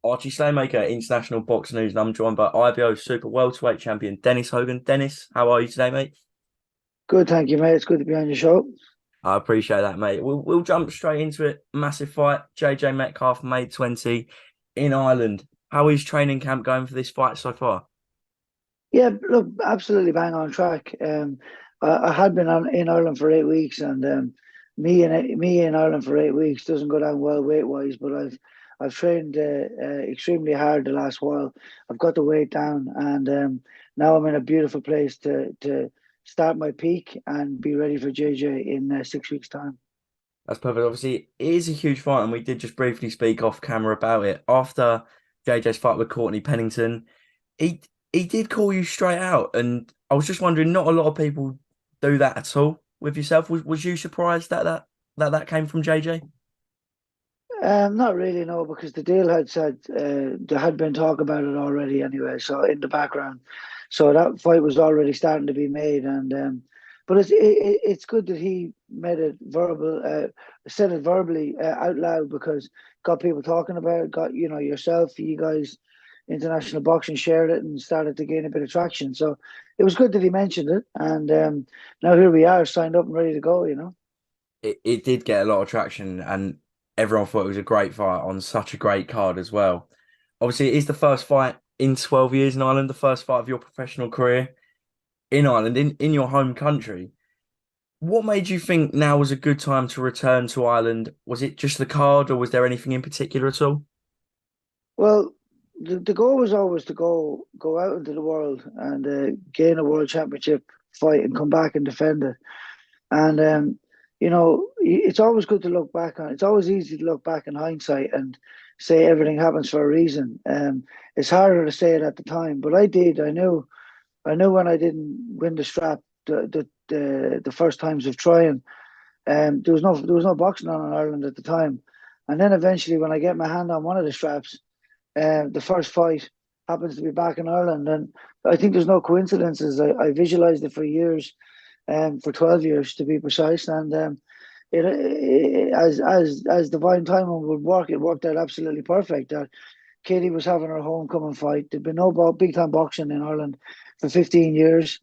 Archie Slaymaker, International Boxing News, and I'm joined by IBO Super-Welterweight champion Dennis Hogan. Dennis, how are you today, mate? Good, thank you, mate. It's good to be on your show. I appreciate that, mate. We'll jump straight into it. Massive fight. JJ Metcalf, May 20 in Ireland. How is training camp going for this fight so far? Yeah, look, absolutely bang on track. I had been in Ireland for 8 weeks, and me in Ireland for 8 weeks doesn't go down well weight wise. But I've trained extremely hard the last while. I've got the weight down, and now I'm in a beautiful place to start my peak and be ready for JJ in 6 weeks' time. That's perfect. Obviously, it is a huge fight, and we did just briefly speak off camera about it. After JJ's fight with Courtney Pennington, he he did call you straight out, and I was just wondering, not a lot of people do that at all with yourself. Was you surprised that came from JJ? Not really, no, because the deal had said there had been talk about it already anyway. So in the background, so that fight was already starting to be made, and but it's good that he made it verbal, said it verbally out loud because got people talking about it. Got yourself, you guys, international boxing shared it and started to gain a bit of traction. So it was good that he mentioned it, and now here we are, signed up and ready to go. It did get a lot of traction, and everyone thought it was a great fight on such a great card as well. Obviously, it is the first fight in 12 years in Ireland, the first fight of your professional career in Ireland, in your home country. What made you think now was a good time to return to Ireland? Was it just the card, or was there anything in particular at all? Well, the goal was always to go out into the world and gain a world championship fight and come back and defend it. And it's always good to look back on. It's always easy to look back in hindsight and say everything happens for a reason. It's harder to say it at the time, but I did. I knew when I didn't win the strap the first times of trying. There was no boxing on in Ireland at the time, and then eventually when I get my hand on one of the straps, the first fight happens to be back in Ireland, and I think there's no coincidences. I visualized it for years, for 12 years to be precise, and as divine timing would work, it worked out absolutely perfect. Katie was having her homecoming fight. There'd been no big time boxing in Ireland for 15 years.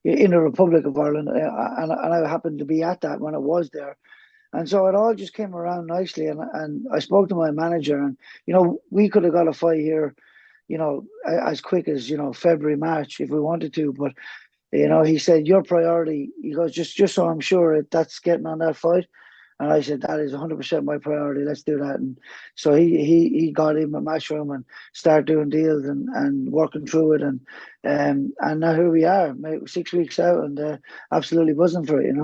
In the Republic of Ireland, and I happened to be at that when it was there. And so it all just came around nicely. And I spoke to my manager, and we could have got a fight here, as quick as February, March if we wanted to. But he said your priority. He goes just so I'm sure that's getting on that fight. And I said that is 100% my priority. Let's do that. And so he got in with Matchroom and started doing deals and working through it. And now here we are, mate, 6 weeks out and absolutely buzzing for it.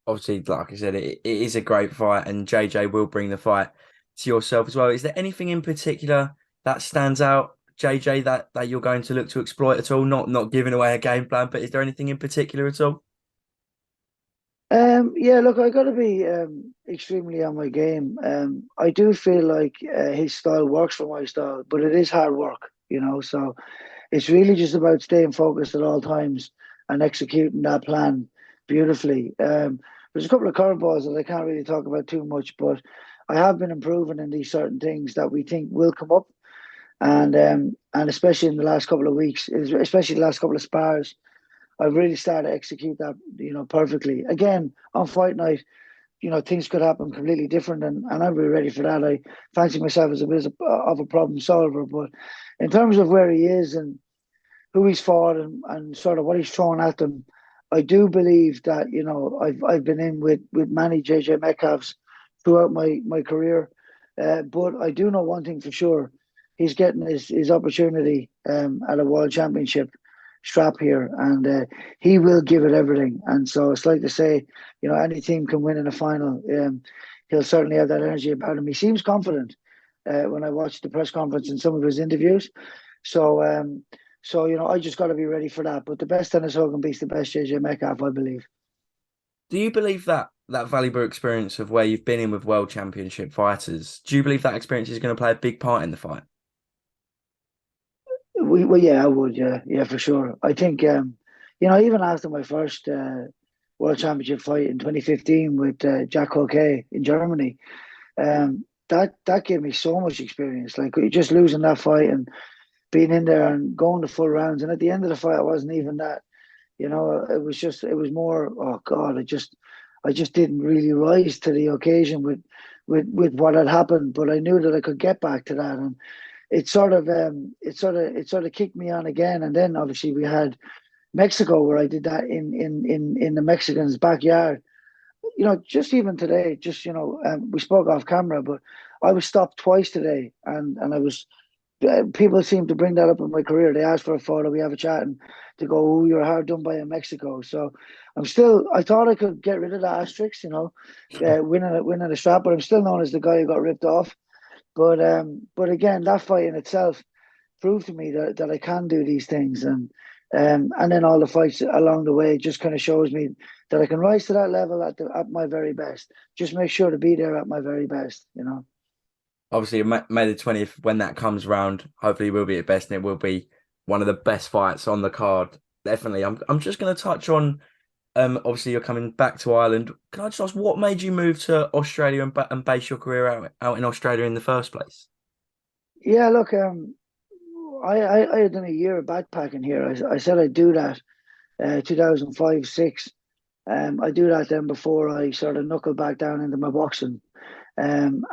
Obviously, like I said, it is a great fight, and JJ will bring the fight to yourself as well. Is there anything in particular that stands out, JJ, that you're going to look to exploit at all? Not giving away a game plan, but is there anything in particular at all? Yeah, look, I got to be extremely on my game. I do feel like his style works for my style, but it is hard work. So it's really just about staying focused at all times and executing that plan beautifully. There's a couple of curveballs that I can't really talk about too much, but I have been improving in these certain things that we think will come up, and especially in the last couple of weeks, especially the last couple of spars. I've really started to execute that, perfectly. Again, on fight night, things could happen completely different, and I'm really ready for that. I fancy myself as a bit of a problem solver, but in terms of where he is and who he's fought and sort of what he's thrown at them, I do believe that I've been in with many JJ Metcalfs throughout my career, but I do know one thing for sure: he's getting his opportunity at a world championship strap here, and he will give it everything. And so it's like to say, any team can win in a final. He'll certainly have that energy about him. He seems confident when I watched the press conference and some of his interviews. So, I just got to be ready for that. But the best Dennis Hogan beats the best JJ Metcalf, I believe. Do you believe that valuable experience of where you've been in with world championship fighters? Do you believe that experience is going to play a big part in the fight? Well, yeah, I would, yeah, for sure. I think, even after my first World Championship fight in 2015 with Jack Hawkey in Germany, that gave me so much experience. Like just losing that fight and being in there and going to full rounds. And at the end of the fight, I wasn't even that. It was more. Oh God, I just didn't really rise to the occasion with what had happened. But I knew that I could get back to that, and it sort of kicked me on again. And then obviously we had Mexico, where I did that in the Mexicans' backyard. Just even today, we spoke off camera, but I was stopped twice today, and I was. People seem to bring that up in my career. They ask for a photo, we have a chat, and they go, "Oh, you're hard done by in Mexico." So I'm still. I thought I could get rid of the asterisk, winning a strap, but I'm still known as the guy who got ripped off. But again, that fight in itself proved to me that I can do these things, and then all the fights along the way just kind of shows me that I can rise to that level at my very best. Just make sure to be there at my very best. Obviously, May the 20th, when that comes round, hopefully we'll be at best, and it will be one of the best fights on the card. Definitely. I'm just going to touch on. Obviously, you're coming back to Ireland. Can I just ask, what made you move to Australia and base your career out in Australia in the first place? Yeah, look, I had done a year of backpacking here. I said I'd do that, 2005, six. I do that then before I sort of knuckle back down into my boxing. And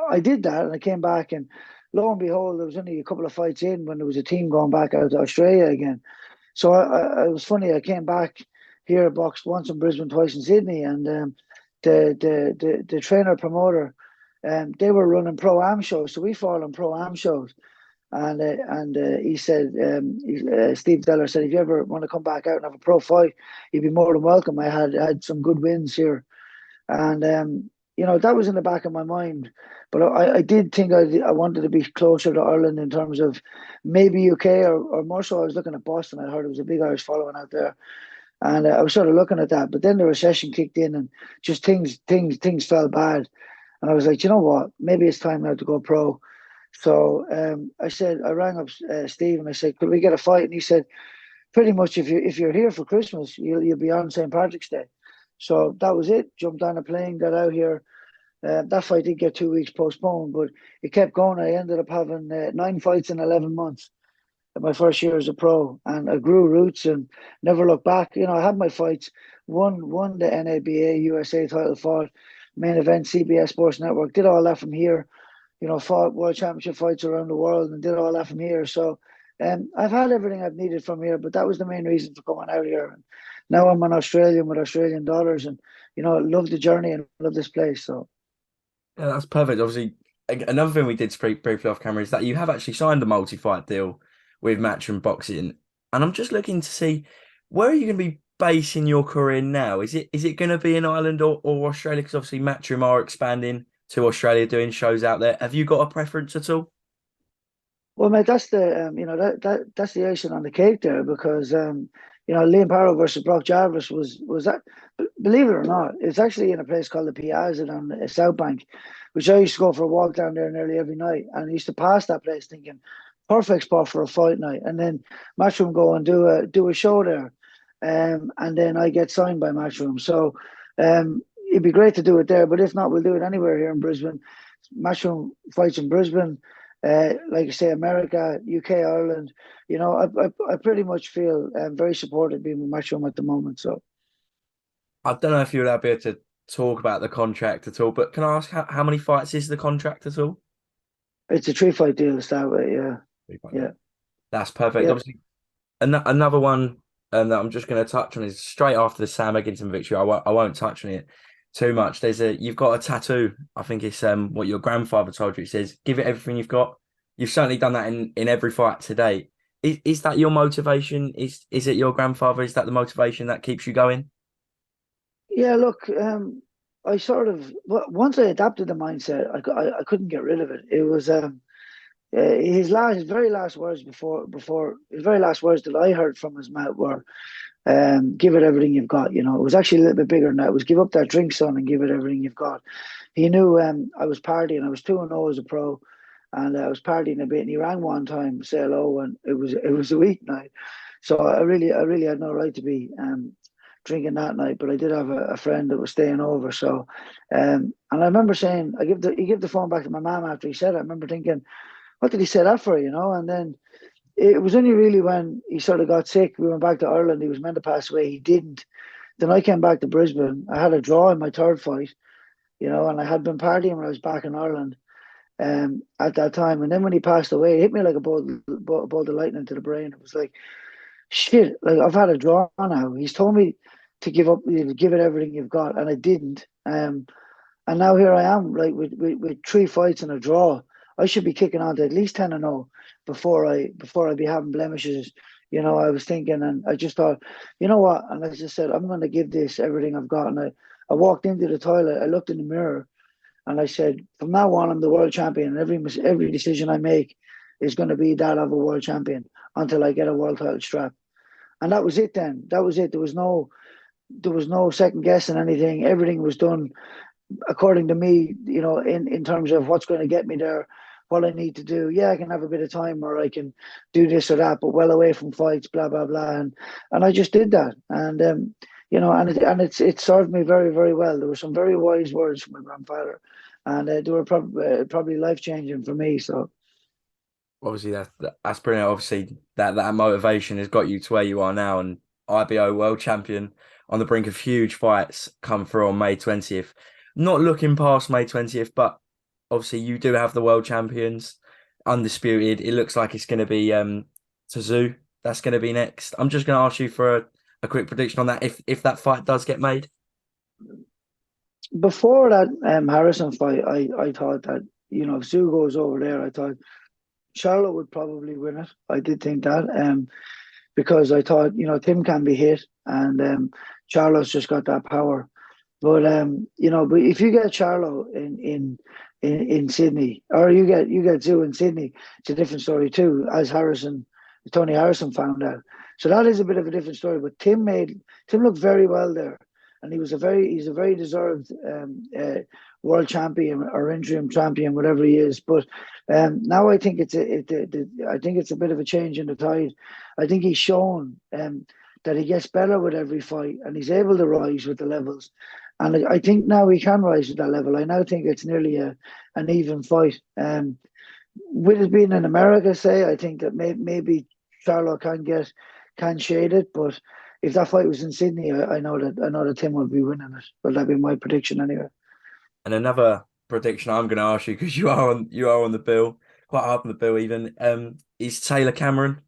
I did that, and I came back, and lo and behold, there was only a couple of fights in when there was a team going back out to Australia again. So I was funny. I came back here, boxed once in Brisbane, twice in Sydney, and the trainer promoter, they were running pro am shows, so we fought on pro am shows. And he said, Steve Deller said, if you ever want to come back out and have a pro fight, you'd be more than welcome. I had some good wins here, and that was in the back of my mind. But I did think I wanted to be closer to Ireland in terms of maybe UK, or more so. I was looking at Boston. I heard there was a big Irish following out there, and I was sort of looking at that. But then the recession kicked in, and just things fell bad. And I was like, you know what? Maybe it's time now to go pro. So I rang up Steve, and I said, could we get a fight? And he said, pretty much if you're here for Christmas, you'll be on St. Patrick's Day. So that was it. Jumped on a plane, got out here. That fight did get 2 weeks postponed, but it kept going. I ended up having 9 fights in 11 months in my first year as a pro, and I grew roots and never looked back. I had my fights, won the NABA USA title, fought main event CBS Sports Network, did all that from here. Fought world championship fights around the world and did all that from here. So I've had everything I've needed from here, but that was the main reason for coming out here. And now I'm an Australian with Australian dollars, and love the journey and love this place. So Yeah, that's perfect. Obviously, another thing we did speak briefly off camera is that you have actually signed a multi-fight deal with Matchroom Boxing, and I'm just looking to see, where are you going to be basing your career now? Is it going to be in Ireland or Australia? Because obviously Matchroom are expanding to Australia, doing shows out there. Have you got a preference at all? well, mate, that's the that's the icing on the cake there, because Liam Barrow versus Brock Jarvis was that, believe it or not, it's actually in a place called the Piazza on the South Bank, which I used to go for a walk down there nearly every night, and I used to pass that place thinking perfect spot for a fight night, and then Matchroom go and do a show there, and then I get signed by Matchroom. So it'd be great to do it there, but if not, we'll do it anywhere here in Brisbane. Matchroom fights in Brisbane, like I say, America, UK, Ireland. I pretty much feel very supported being with Matchroom at the moment. So I don't know if you'll be able to talk about the contract at all, but can I ask how many fights is the contract at all? it's a 3 fight deal to start with. Yeah, yeah, That's perfect. yeah. Obviously, another one that I'm just going to touch on is straight after the Sam Egginton victory. I won't touch on it too much. You've got a tattoo. I think it's what your grandfather told you. It says, "Give it everything you've got." You've certainly done that in every fight to date. Is that your motivation? Is it your grandfather? Is that the motivation that keeps you going? Yeah, look, I sort of once I adapted the mindset, I couldn't get rid of it. It was his very last words before his very last words that I heard from his mouth were, "Give it everything you've got." It was actually a little bit bigger than that. It was, "Give up that drink, son, and give it everything you've got." He knew I was partying. I was 2-0 as a pro, and I was partying a bit. And he rang one time to say hello, and it was a weeknight. So I really had no right to be drinking that night, but I did have a friend that was staying over. So, and I remember saying, he gave the phone back to my mum after he said it. I remember thinking, what did he say that for, you know? And then it was only really when he sort of got sick, we went back to Ireland. He was meant to pass away. He didn't. Then I came back to Brisbane. I had a draw in my third fight, you know, and I had been partying when I was back in Ireland at that time. And then when he passed away, it hit me like a bolt of lightning to the brain. It was like, shit, like I've had a draw now. He's told me to give up, give it everything you've got, and I didn't. And now here I am, like with three fights and a draw. I should be kicking on to at least 10-0 before I be having blemishes. You know, I was thinking, and I just thought, you know what? And I just said, I'm going to give this everything I've got. And I walked into the toilet, I looked in the mirror, and I said, from now on, I'm the world champion. And every decision I make is going to be that of a world champion until I get a world title strap. And that was it then. That was it. There was no second guessing anything. Everything was done according to me, you know, in terms of what's going to get me there, what I need to do. Yeah, I can have a bit of time or I can do this or that, but well away from fights, blah, blah, blah. And I just did that. And, you know, it served me very, very well. There were some very wise words from my grandfather, and they were probably life-changing for me. So, Obviously, that's brilliant. Obviously, that motivation has got you to where you are now, and IBO world champion on the brink of huge fights come through on May 20th. Not looking past May 20th, but obviously you do have the world champions undisputed. It looks like it's going to be Tszyu. That's going to be next. I'm just going to ask you for a quick prediction on that if that fight does get made. before that Harrison fight, I thought that, you know, if Sue goes over there, I thought Charlotte would probably win it. I did think that, because I thought, you know, Tim can be hit, and Charlo's just got that power. But you know, but if you get Charlo in Sydney, or you get Zoo in Sydney, it's a different story too, as Tony Harrison found out. So that is a bit of a different story. But Tim looked very well there, and he's a very deserved world champion or interim champion, whatever he is. But now I think I think it's a bit of a change in the tide. I think he's shown that he gets better with every fight, and he's able to rise with the levels. And I think now he can rise with that level. I now think it's nearly an even fight. With it being in America, say, I think that maybe Charlo can shade it, but if that fight was in Sydney, I know that Tim would be winning it. Well, that'd be my prediction anyway. And another prediction I'm going to ask you, because you are on the bill, quite hard on the bill even, is TaylorCameron.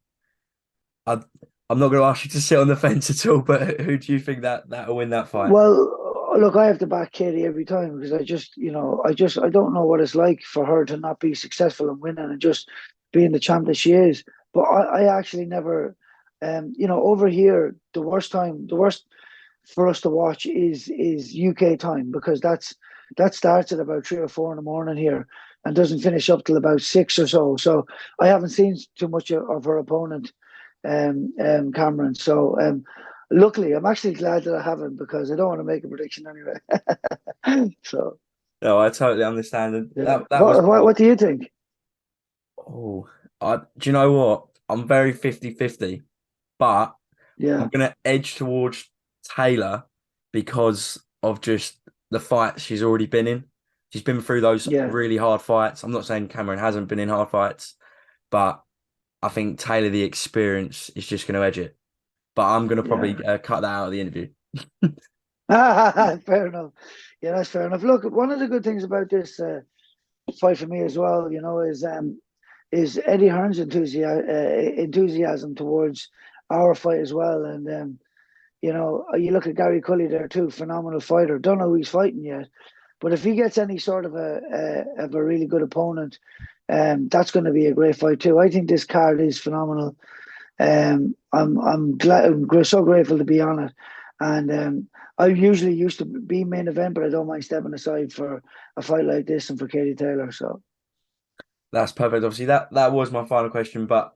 I'm not going to ask you to sit on the fence at all, but who do you think that'll win that fight? Well, look, I have to back Katie every time because I don't know what it's like for her to not be successful and winning and just being the champ that she is. But I actually never, you know, over here, the worst for us to watch is UK time, because that starts at about 3 or 4 in the morning here and doesn't finish up till about 6 or so. So I haven't seen too much of her opponent, Cameron. So luckily, I'm actually glad that I haven't, because I don't want to make a prediction anyway. So No, I totally understand. And yeah, that was what do you think? oh, do you know what? I'm very 50-50, but I'm Yeah, going to edge towards Taylor because of just the fights she's already been in. She's been through those yeah, really hard fights. I'm not saying Cameron hasn't been in hard fights, but I think Taylor, the experience, is just going to edge it. But I'm going to probably yeah. cut that out of the interview. Fair enough. Yeah, that's fair enough. Look, one of the good things about this fight for me as well, you know, is Eddie Hearn's enthusiasm towards our fight as well. And you know, you look at Gary Cully there too, phenomenal fighter. Don't know who he's fighting yet, but if he gets any sort of a really good opponent, that's going to be a great fight too. I think this card is phenomenal. I'm glad, so grateful to be on it, and I usually used to be main event, but I don't mind stepping aside for a fight like this and for Katie Taylor. So That's perfect. Obviously, that was my final question, but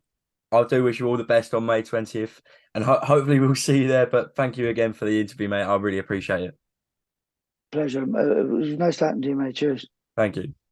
I do wish you all the best on May 20th, and hopefully we'll see you there. But thank you again for the interview, mate. I really appreciate it. pleasure. It was nice talking to you, mate. Cheers. Thank you.